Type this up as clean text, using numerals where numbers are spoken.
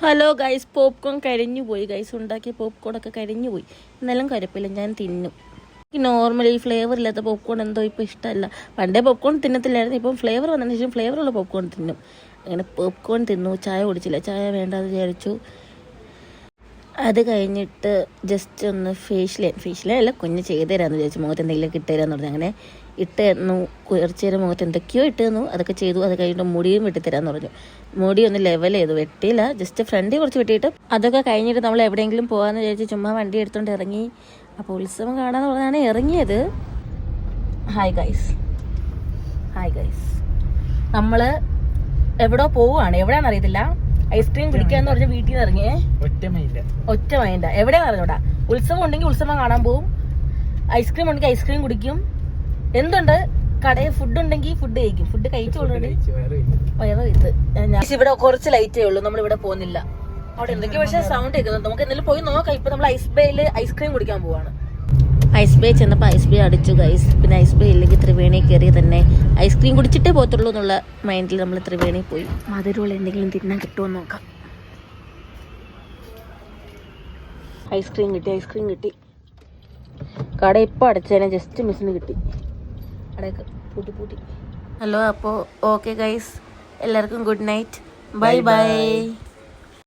Hello guys, popcorn കരിഞ്ഞു പോയി guys. ഉണ്ടാക്കിയ പോപ്കോൺ ഒക്കെ കരിഞ്ഞു പോയി. എന്നാലും കുഴപ്പമില്ല, ഞാൻ തിന്നും. എനിക്ക് നോർമലി ഫ്ലേവർ ഇല്ലാത്ത പോപ്കോൺ എന്തോ ഇപ്പോൾ ഇഷ്ടമല്ല. പണ്ടേ പോപ്കോൺ തിന്നത്തില്ലായിരുന്നു, ഇപ്പം ഫ്ലേവർ വന്നതിന് ശേഷം ഫ്ലേവറുള്ള പോപ്കോൺ തിന്നും. അങ്ങനെ പോപ്കോൺ തിന്നു. ചായ കുടിച്ചില്ല, ചായ വേണ്ടാന്ന് വിചാരിച്ചു. അത് കഴിഞ്ഞിട്ട് ജസ്റ്റ് ഒന്ന് ഫേഷ്യലല്ല കുഞ്ഞ് ചെയ്ത് തരാമെന്ന് വിചാരിച്ചു. മുഖത്ത് എന്തെങ്കിലും ഇട്ട് തരാമെന്ന് പറഞ്ഞു. അങ്ങനെ ഇട്ട് തന്നു. കുറച്ച് നേരം മുഖത്ത് എന്തൊക്കെയോ ഇട്ട് തന്നു. അതൊക്കെ ചെയ്തു. അത് കഴിഞ്ഞിട്ട് മുടിയും വെട്ടിത്തരാമെന്ന് പറഞ്ഞു. മുടി ഒന്ന് ലെവൽ ചെയ്തു, വെട്ടിയില്ല, ജസ്റ്റ് ഫ്രണ്ടിൽ കുറച്ച് വെട്ടിയിട്ട് അതൊക്കെ കഴിഞ്ഞിട്ട് നമ്മൾ എവിടെയെങ്കിലും പോകാമെന്ന് വിചാരിച്ച് ചുമ്മാ വണ്ടി എടുത്തുകൊണ്ട് ഇറങ്ങി. അപ്പോൾ ഉത്സവം കാണാമെന്ന് പറഞ്ഞാണ് ഇറങ്ങിയത്. ഹായ് ഗൈസ്, നമ്മൾ എവിടോ പോവുകയാണ്. എവിടെയാണെന്ന് അറിയത്തില്ല. ഐസ്ക്രീം കുടിക്കാന്ന് പറഞ്ഞ വീട്ടിൽ നിന്ന് ഇറങ്ങിയേ. ഒറ്റ മൈൻഡ. എവിടെയാന്ന് അറിഞ്ഞൂടാ. ഉത്സവം ഉണ്ടെങ്കിൽ ഉത്സവം കാണാൻ പോവും, ഐസ്ക്രീം ഉണ്ടെങ്കിൽ ഐസ്ക്രീം കുടിക്കും. എന്തുണ്ട് കടയിൽ ഫുഡ് ഉണ്ടെങ്കിൽ ഫുഡ് കഴിക്കും. ഫുഡ് കഴിച്ചു ഓൾറെഡി. ഇവിടെ കുറച്ച് ലൈറ്റേ ഉള്ളൂ, നമ്മളിവിടെ പോകുന്നില്ല. അവിടെ എന്തൊക്കെയോ പക്ഷേ സൗണ്ട് കേൾക്കുന്നത്. നമുക്ക് എന്തെങ്കിലും പോയി നോക്കാം. ഇപ്പൊ നമ്മൾ ഐസ് ബേയിൽ ഐസ്ക്രീം കുടിക്കാൻ പോവാണ്. ഐസ് ബേ ചെന്നപ്പോൾ ഐസ് ബേ അടിച്ചു ഗൈസ്. പിന്നെ ഐസ് ബേ ഇല്ലെങ്കിൽ ത്രിവേണി കയറി തന്നെ ഐസ്ക്രീം കുടിച്ചിട്ടേ പോകത്തുള്ളൂ എന്നുള്ള മൈൻഡിൽ നമ്മൾ ത്രിവേണി പോയി. മധുരമുള്ള എന്തെങ്കിലും തിന്നാൻ കിട്ടുമെന്ന് നോക്കാം. ഐസ്ക്രീം കിട്ടി. കട ഇപ്പോൾ അടച്ചതിനെ ജസ്റ്റ് മിസ്സിന് കിട്ടി. കടയൊക്കെ പൂട്ടി. ഹലോ, അപ്പോൾ ഓക്കെ ഗൈസ്, എല്ലാവർക്കും ഗുഡ് നൈറ്റ്. ബൈ.